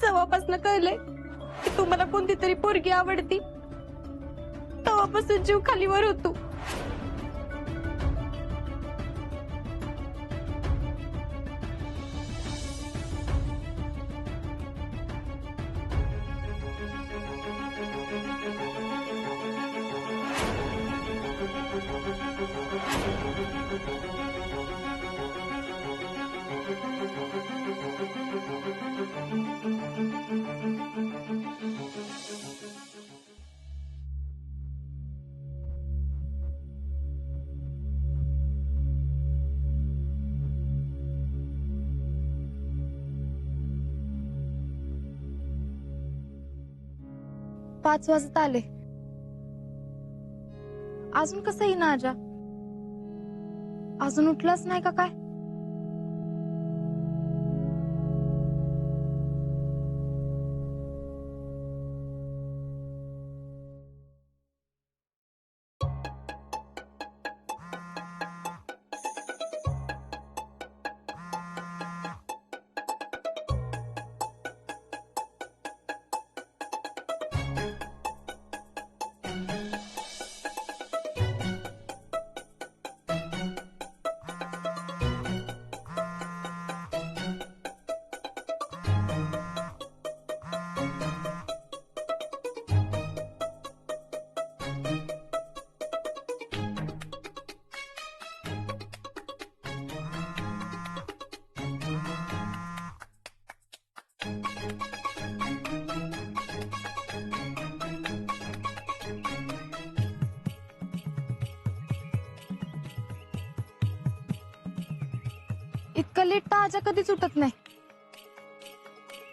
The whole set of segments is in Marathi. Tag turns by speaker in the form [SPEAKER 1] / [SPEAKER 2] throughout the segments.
[SPEAKER 1] जवळपासून कळलंय की तुम्हाला कोणती तरी पोरगी आवडती, तेव्हापासून जीव खालीवर होतो.
[SPEAKER 2] पाच वाजता आले, अजून कसं येईना आजा? अजून उठलाच नाही का काय? इतकं लेट तर आजा कधीच उठत नाही.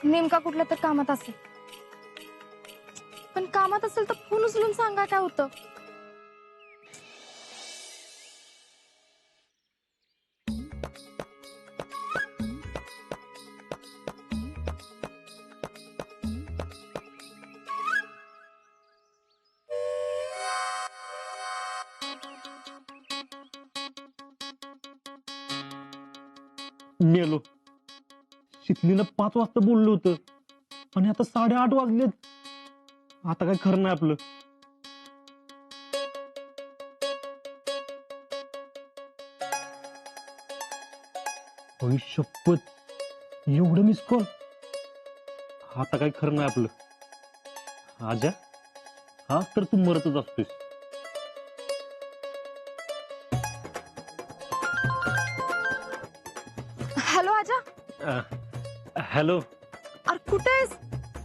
[SPEAKER 2] नेमका कुठल्या तर कामात असेल. पण कामात असेल तर फोन उचलून सांगा काय होतं.
[SPEAKER 3] मेलो. शिकलीनं 5 वाजता बोललो होतं आणि आता 8:30 वाजलेत. आता काय खरं नाही आपलं. होई शपथ, एवढं मिस कॉल. आता काय खरं नाही आपलं. आजा, हा तर तू मरतच असतोस.
[SPEAKER 2] हॅलो आजा.
[SPEAKER 3] हॅलो.
[SPEAKER 2] अरे कुठे आहेस?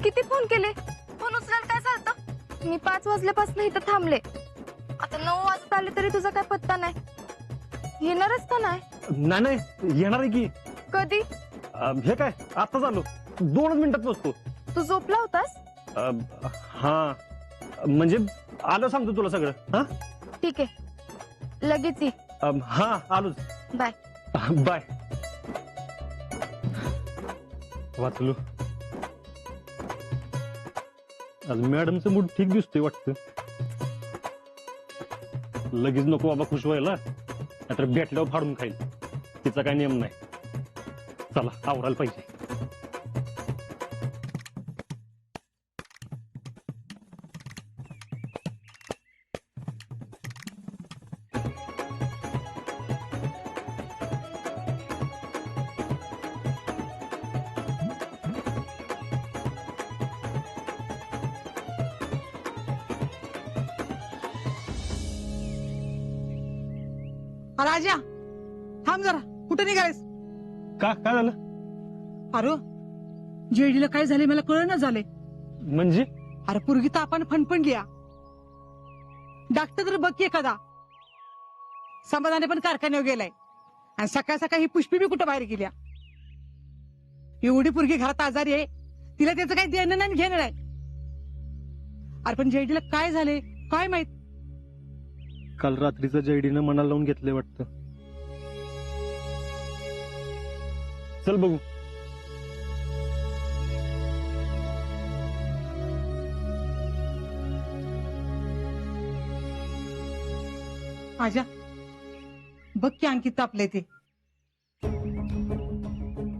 [SPEAKER 2] किती फोन केले, फोन उचलायला काय चालतं? मी 5 वाजल्यापासून इथं थांबले. आता 9 वाजता आले तरी तुझा काय पत्ता नाही. येणारच का नाही?
[SPEAKER 3] नाही नाही, येणार आहे की.
[SPEAKER 2] कधी?
[SPEAKER 3] हे काय, आता झालो, 2 मिनिटात पोहोचतो.
[SPEAKER 2] तू झोपला होतास?
[SPEAKER 3] हा, म्हणजे आलं सांगतो तुला सगळं. हा
[SPEAKER 2] ठीक आहे, लगेच ये.
[SPEAKER 3] हा आलोच.
[SPEAKER 2] बाय.
[SPEAKER 3] बाय. वाचलो. आज मॅडमचं मूड ठीक दिसतोय वाटतं. लगेच नको बाबा खुश व्हायला, नाहीतर भेटल्यावर फाडून खाईल. तिचा काही नियम नाही. चला आवरायला पाहिजे.
[SPEAKER 4] राजा थांब जरा, कुठे निघालेस?
[SPEAKER 3] का काय झालं?
[SPEAKER 4] अरे जेडीला काय झाले मला कळना झाले.
[SPEAKER 3] म्हणजे
[SPEAKER 4] अरे पोरगी तापान फणफणली. डॉक्टर तर बघ की एखादा. समाधाने पण कारखान्यावर गेलाय आणि सकाळ सकाळ ही पुष्पी बी कुठं बाहेर गेल्या. एवढी पोरगी घरात आजारी आहे, तिला त्याचं काही देणं नाही घेणं नाही. अरे पण जेडीला काय झाले काय माहित.
[SPEAKER 3] काल रात्रीचं जयडीनं मनाला लावून घेतलंय वाटतं. चल बघू.
[SPEAKER 4] आजा बघ की अंकित तापले ते.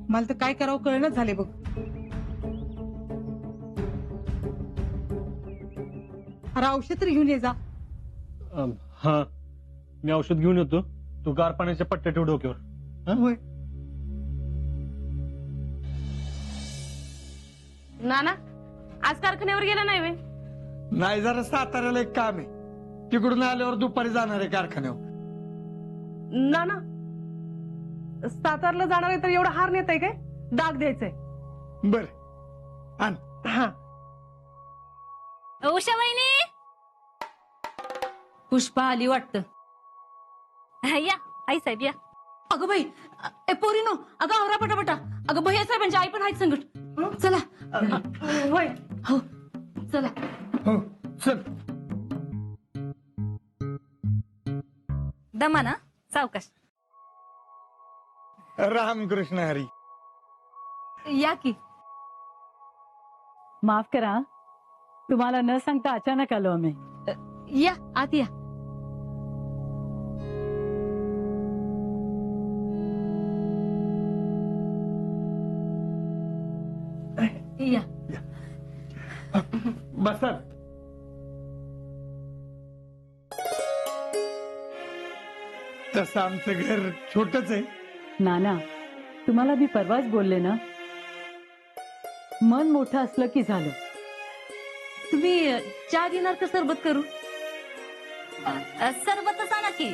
[SPEAKER 4] मला तर काय करावं कळणच झाले बघ. अरे औषध तरी घेऊन ये जा.
[SPEAKER 3] हा मी औषध घेऊन येतो. तू गार पाण्याच्या पट्ट्या ठेव डोक्यावर.
[SPEAKER 4] होय.
[SPEAKER 1] नाना आज कारखान्यावर गेला नाही वे?
[SPEAKER 5] नाही, जरा साताऱ्याला एक काम आहे. तिकडून आल्यावर दुपारी जाणार आहे कारखान्यावर.
[SPEAKER 1] नाना सातारला जाणार आहे तर एवढा हार नेत आहे काय? डाग द्यायचंय.
[SPEAKER 5] बर आण.
[SPEAKER 1] हा
[SPEAKER 6] उषा वहिनी पुष्पा आली वाटतं. या आई साहेब या.
[SPEAKER 1] अगं बाई ए पोरीनो अगं आवरा पटापटा. अगं भैया साहेबांची आई पण आहेत संकट. चला होय हो चला.
[SPEAKER 5] हो चल.
[SPEAKER 6] दमा ना सावकाश.
[SPEAKER 5] रामकृष्ण हरी.
[SPEAKER 6] या की.
[SPEAKER 7] माफ करा, तुम्हाला न सांगता अचानक आलो आम्ही.
[SPEAKER 6] या आत या. या
[SPEAKER 5] बसा. तसं आमचं घर छोटच आहे.
[SPEAKER 7] नाना, तुम्हाला मी परवाच बोलले ना, मन मोठं असलं की झालं.
[SPEAKER 6] तुम्ही चहा घेणार का सरबत करू? सरबतच आणा की.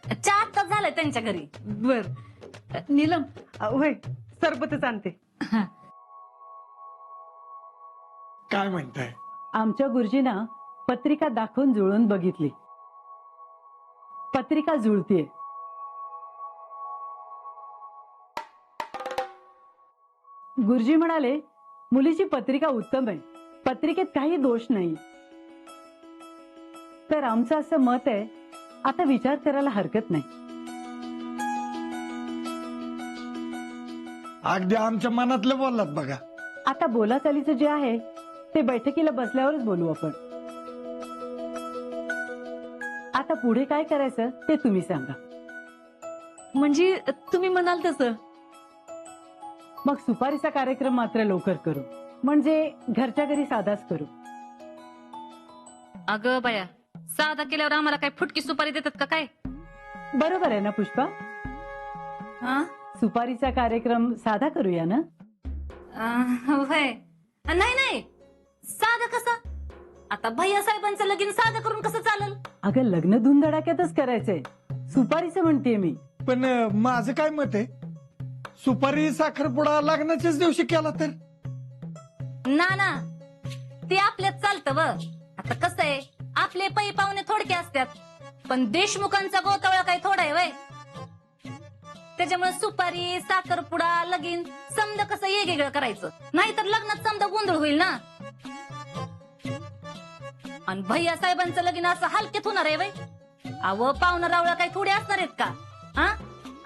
[SPEAKER 6] चहा आत्ताच झालाय त्यांच्या घरी.
[SPEAKER 1] बर नीलम होय सरबतच आणते.
[SPEAKER 5] काय म्हणताय?
[SPEAKER 7] आमच्या गुरुजींना पत्रिका दाखवून जुळून बघितली. पत्रिका जुळतीये. गुरुजी म्हणाले मुलीची पत्रिका उत्तम आहे, पत्रिकेत काही दोष नाही. तर आमचं असं मत आहे, आता विचार करायला हरकत नाही.
[SPEAKER 5] अगदी आमच्या मनातलं बोललात बघा.
[SPEAKER 7] आता बोलाचालीचं जे आहे ते बैठकीला बसल्यावरच बोलू आपण. आता पुढे काय करायचं ते तुम्ही सांगा.
[SPEAKER 6] म्हणजे तुम्ही म्हणाल तसं.
[SPEAKER 7] मग सुपारीचा कार्यक्रम मात्र लवकर करू, म्हणजे घरच्या घरी साधाच करू.
[SPEAKER 6] अगं बाया, साधा केल्यावर आम्हाला काय फुटकी सुपारी देतात का काय?
[SPEAKER 7] बरोबर आहे ना पुष्पा?
[SPEAKER 6] हा?
[SPEAKER 7] सुपारीचा कार्यक्रम साधा करूया ना.
[SPEAKER 6] होय. नाही नाही, साधा कसं? आता भैया साहेबांचं लगीन साधं करून कसं चालेल?
[SPEAKER 7] अगं लग्न धुमधडाक्यातच करायचंय. सुपारीचं म्हणतेय मी.
[SPEAKER 5] पण माझं काय मत आहे, सुपारी साखरपुडा लग्नाच्याच दिवशी केला तर.
[SPEAKER 6] ना ना, ते आपल्यात चालतं व. आता कसं आहे, आपले पै पाहुणे थोडके असतात, पण देशमुखांचा गोतावळा काही थोडा आहे वय. त्याच्यामुळे सुपारी साखरपुडा लगीन समजा कसं वेगवेगळं करायचं, नाहीतर लग्नात समजा गोंधळ होईल ना. आणि भैया साहेबांचं लगीन असं हलक्यात होणार आहे वय. अव पाहुणं रावळा काही थोडे असणार आहेत का? हा,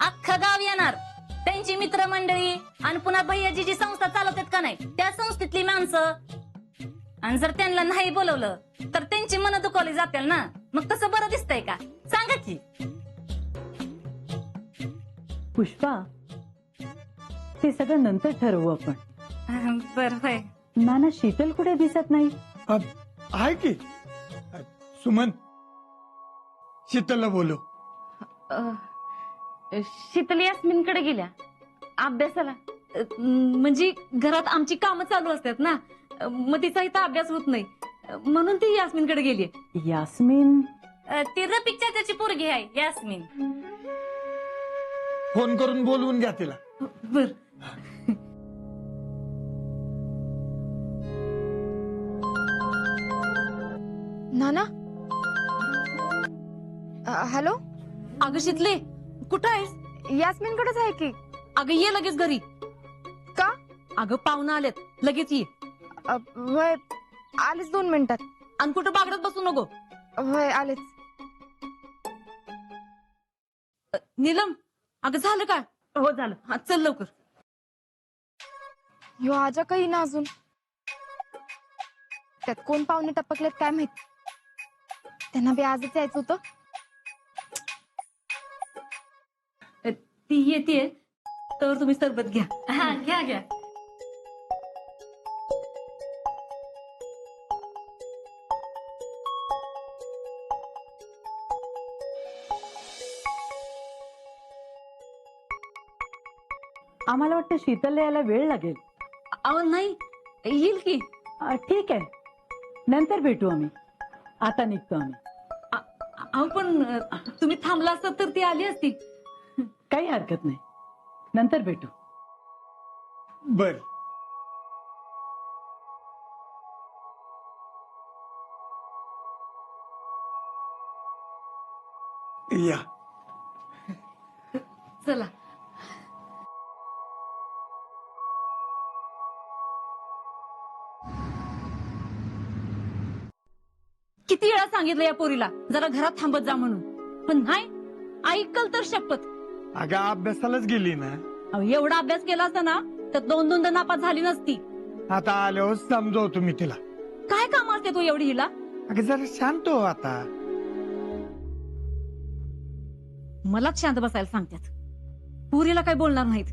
[SPEAKER 6] अख्खं गाव येणार, त्यांची मित्रमंडळी, आणि पुन्हा भैयाजी जी संस्था चालवतात का नाही त्या संस्थेतली माणसं. आणि जर त्यांना नाही बोलवलं तर त्यांची मनं दुखावली जातील ना. मग तसं बरं दिसतंय का? सांगा की.
[SPEAKER 7] पुष्पा, ते सगळं नंतर ठरवू आपण.
[SPEAKER 6] बर होय.
[SPEAKER 7] नाना शीतल कुठे दिसत नाही.
[SPEAKER 5] आहे की. सुमन, शीतलला बोलव.
[SPEAKER 1] शीतल यास्मिनकडे गेल्या अभ्यासाला.
[SPEAKER 6] म्हणजे घरात आमची कामं चालू असतात ना, मग तिचा इथं अभ्यास होत नाही, म्हणून ती यास्मिनकडे गेली.
[SPEAKER 7] यास्मिन?
[SPEAKER 6] ती रफिकच्या त्याची पोरगी आहे यास्मिन.
[SPEAKER 5] फोन करून बोलवून घ्या तिला.
[SPEAKER 6] बर.
[SPEAKER 2] नाना. हॅलो.
[SPEAKER 6] अगं शितले, कुठं आहेस?
[SPEAKER 2] यास्मिनकडेच आहे की.
[SPEAKER 6] अगं ये लगेच घरी.
[SPEAKER 2] का?
[SPEAKER 6] अगं पाहुणं आलेत, लगेच ये.
[SPEAKER 2] वय आलेच 2 मिनिटात.
[SPEAKER 6] आणि कुठं बागडत बसू नको.
[SPEAKER 2] वय आलेच.
[SPEAKER 6] नीलम, अगं झालं का?
[SPEAKER 1] हो झालं.
[SPEAKER 6] हा चल लवकर.
[SPEAKER 2] ह्यो आजा काही ना अजून. त्यात कोण पाहुणे टपकलेत काय माहित. त्यांना बी आजच यायचं होतं.
[SPEAKER 6] ती येते तर तुम्ही सरबत घ्या. हा घ्या घ्या.
[SPEAKER 7] आम्हाला वाटतं शीतलला यायला वेळ लागेल.
[SPEAKER 1] अहो नाही, येईल की.
[SPEAKER 7] ठीक आहे, नंतर भेटू आम्ही. आता निघतो आम्ही.
[SPEAKER 1] अहो पण तुम्ही थांबला असतात तर ती आली असती.
[SPEAKER 7] काही हरकत नाही, नंतर भेटू.
[SPEAKER 5] बर. या.
[SPEAKER 1] चला. किती वेळा सांगितलं या पोरीला जरा घरात थांबत जा म्हणून, पण नाही ऐकल तर शपथ.
[SPEAKER 5] अगं अभ्यासालाच गेली ना.
[SPEAKER 1] अहो, एवढा अभ्यास केला असता ना तर 2-2 नापास झाली नसती.
[SPEAKER 5] आता आल्यावर समजवतो मी तिला.
[SPEAKER 1] काय काम असते तू एवढी हिला?
[SPEAKER 5] अगं जरा शांत हो आता.
[SPEAKER 1] मलाच शांत बसायला सांगतात, पुरीला काय बोलणार नाहीत.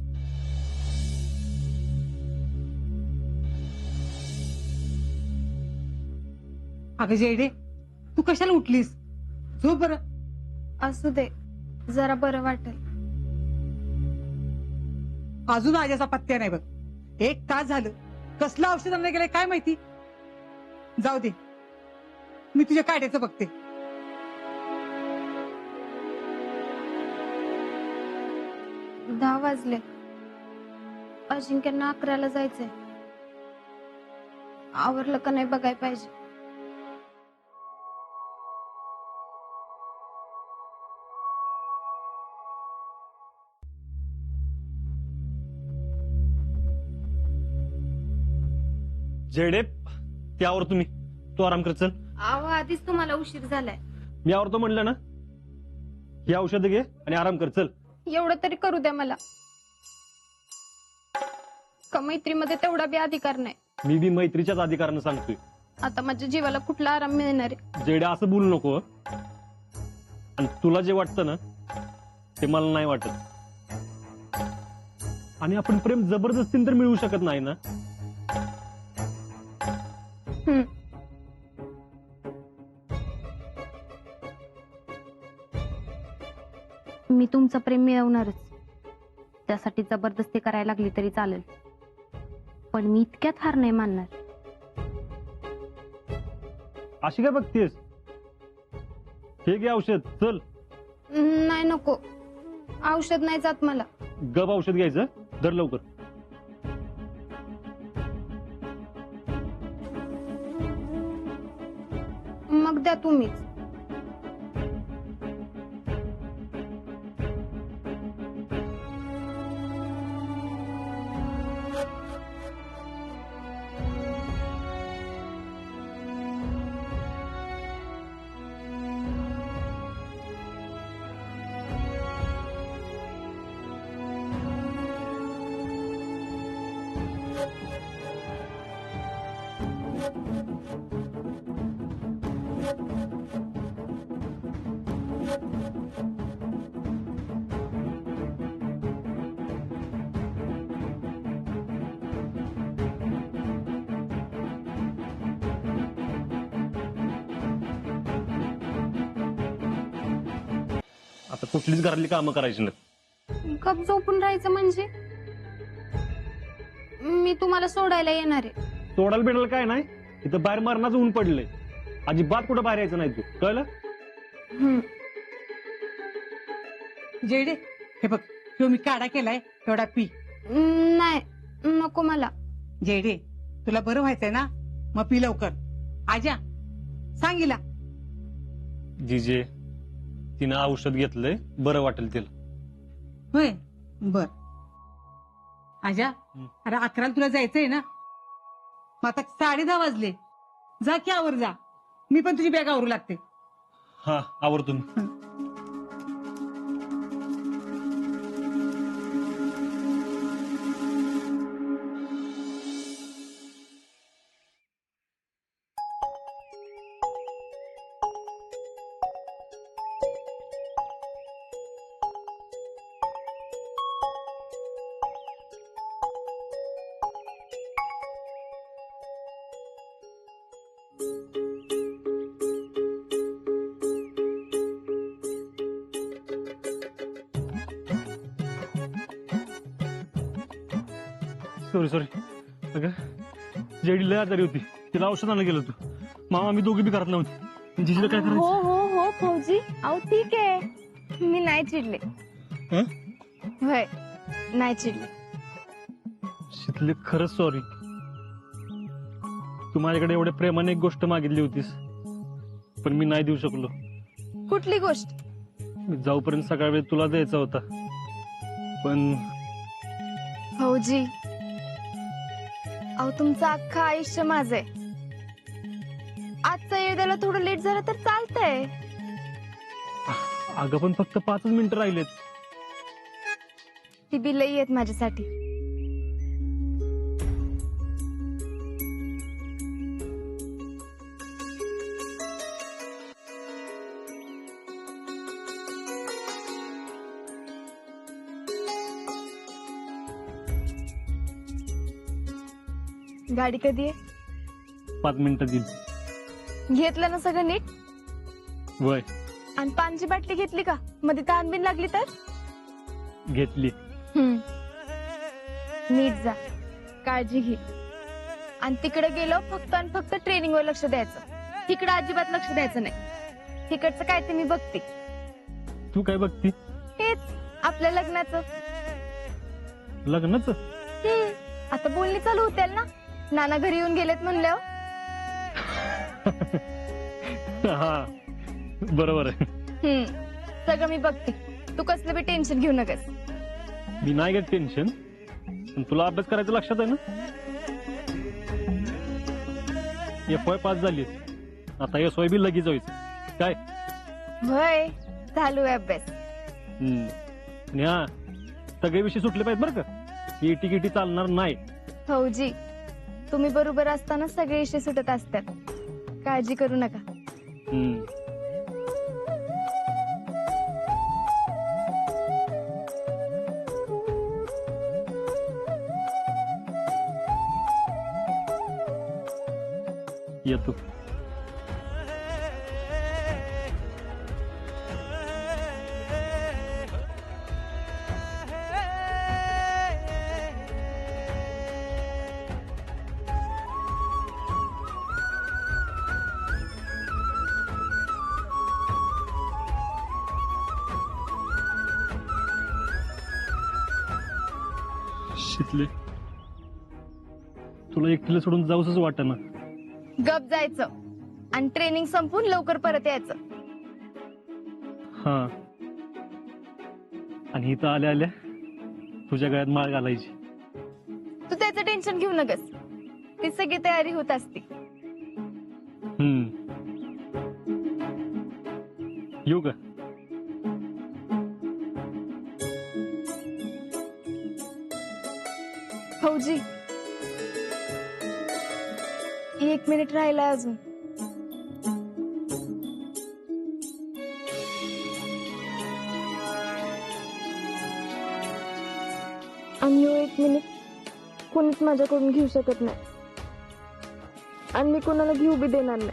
[SPEAKER 4] अगं जेडे, तू कशाला उठलीस? झोप बरं.
[SPEAKER 2] असू दे, जरा बरं वाटेल.
[SPEAKER 4] अजून आज्याचा पत्त्या नाही बघ. 1 तास झालं, कसलं औषध आणलं गेलंय काय माहिती. जाऊ दे, मी तुझ्या काड्याचं बघते.
[SPEAKER 2] दहा वाजले. अजिंक्यांना 11ला जायचंय. आवरलं का नाही बघाय पाहिजे.
[SPEAKER 3] जेडे त्यावर तुम्ही, तू आराम कर चल.
[SPEAKER 2] अहो आधीच तुम्हाला उशीर झालाय.
[SPEAKER 3] मी आवरतो म्हणलं ना. ही औषध घे आणि आराम कर चल.
[SPEAKER 2] एवढं तरी करू द्या मला. का मैत्रीमध्ये तेवढा बी अधिकार नाही.
[SPEAKER 3] मी बी मैत्रीच्याच अधिकारानं सांगतोय.
[SPEAKER 2] आता माझ्या जीवाला कुठला आराम मिळणार आहे?
[SPEAKER 3] जेडे असं बोलू नको. आणि तुला जे वाटतं ना ते मला नाही वाटत. आणि आपण प्रेम जबरदस्तीने तर मिळवू शकत नाही ना.
[SPEAKER 2] मी तुमचं प्रेम मिळवणारच. त्यासाठी जबरदस्ती करायला लागली तरी चालेल, पण मी इतक्यात हार नाही मानणार.
[SPEAKER 3] अशी काय बघतेस? हे घे औषध चल.
[SPEAKER 2] नाही नको, औषध नाही जात मला.
[SPEAKER 3] गप औषध घ्यायचं, धर लवकर.
[SPEAKER 2] मग द्या तुम्हीच.
[SPEAKER 3] आता कुठलीच घरातली कामं करायची नाही.
[SPEAKER 2] गप झोपून राहायचं म्हणजे? मी तुम्हाला सोडायला येणार आहे.
[SPEAKER 3] सोडायला बिडायला काय नाही. इथं बाहेर मरणाचं ऊन पडलंय. अजिबात कुठं बाहेर यायचं नाही तू, कळलं?
[SPEAKER 4] जेडे हे बघ, तो मी काढा केलाय तेवढा पी.
[SPEAKER 2] नाही नको मला.
[SPEAKER 4] जेडे तुला बरं व्हायचंय ना, मग पी लवकर. आजा सांगिला.
[SPEAKER 3] जीजे तिनं औषध घेतलंय, बरं वाटेल तिला.
[SPEAKER 4] होय बर. आजा अरे 11ला तुला जायचंय ना, मग आता 10:30 वाजले. जा की आवर जा. मी पण तुझी बॅग आवरू लागते.
[SPEAKER 3] हा आवडतो मी. Sorry sorry. अगं जेडी लय आजारी होती, तिला औषध आणायला गेलो तू. मामा मी दोघी बी करत नव्हती. जिजीला काय
[SPEAKER 2] हो
[SPEAKER 3] करायचं?
[SPEAKER 2] हो हो फौजी अहो ठीक आहे, मी नाही चिडले.
[SPEAKER 3] हं?
[SPEAKER 2] होय नाही चिडले.
[SPEAKER 3] शितले खरंच सॉरी. तू माझ्याकडे एवढ्या प्रेमाने एक गोष्ट मागितली होतीस, पण मी नाही देऊ शकलो.
[SPEAKER 2] कुठली गोष्ट?
[SPEAKER 3] मी जाऊपर्यंत सगळा वेळ तुला द्यायचा होता, पण
[SPEAKER 2] फौजी अहो तुमचं अख्खं आयुष्य माझं आहे. आजचा येळ द्यायला थोडं लेट झालं तर चालतंय.
[SPEAKER 3] अगं पण फक्त 5 मिनिटं राहिलेत.
[SPEAKER 2] ती बी लई आहेत माझ्यासाठी. गाडी कधी आहे?
[SPEAKER 3] 5 मिनिटं दिली.
[SPEAKER 2] घेतलं ना सगळं नीट?
[SPEAKER 3] वय
[SPEAKER 2] आणि पानची बाटली घेतली का? मध्ये ताण बिन लागली तर?
[SPEAKER 3] घेतली.
[SPEAKER 2] नीट जा, काळजी घे. आणि तिकडे गेलो फक्त आणि फक्त ट्रेनिंगवर लक्ष द्यायचं. तिकडे अजिबात लक्ष द्यायचं नाही. तिकडचं काय ते मी बघते.
[SPEAKER 3] तू काय बघती?
[SPEAKER 2] हेच आपल्या लग्नाचं.
[SPEAKER 3] लग्नच?
[SPEAKER 2] आता बोलणी चालू होतील ना, नाना घरी येऊन गेलेत म्हणल्यावर.
[SPEAKER 3] हा बरोबर आहे.
[SPEAKER 2] सगळं मी बघते. तू कसलं बी टेन्शन घेऊ नकस.
[SPEAKER 3] मी नाही घेत टेन्शन, पण तुला अभ्यास करायचं लक्षात आहे ना? FY पास झाली, आता SY बी लगेच व्हायचं काय?
[SPEAKER 2] होय चालू आहे अभ्यास.
[SPEAKER 3] आणि हा सगळे विषय सुटले पाहिजेत बरं का. ET गिटी चालणार नाही.
[SPEAKER 2] फौजी तुम्ही बरोबर असताना सगळे विषय सुटत असतात. काळजी करू नका.
[SPEAKER 3] येतो. शितले, तुला एकटीला सोडून जाऊसच वाटेना.
[SPEAKER 2] गप जायचं आणि ट्रेनिंग संपून लवकर परत यायचं.
[SPEAKER 3] हा, आणि इथं आल्या आल्या तुझ्या गळ्यात माळ घालायची.
[SPEAKER 2] तू त्याचं टेन्शन घेऊ नकस. ती सगळी तयारी होत असते.
[SPEAKER 3] येऊ का?
[SPEAKER 2] फौजी 1 मिनिट राहिलाय अजून. आणि 1 मिनिट कोणीच माझ्याकडून घेऊ शकत नाही. आणि मी कोणाला घेऊ बी देणार नाही.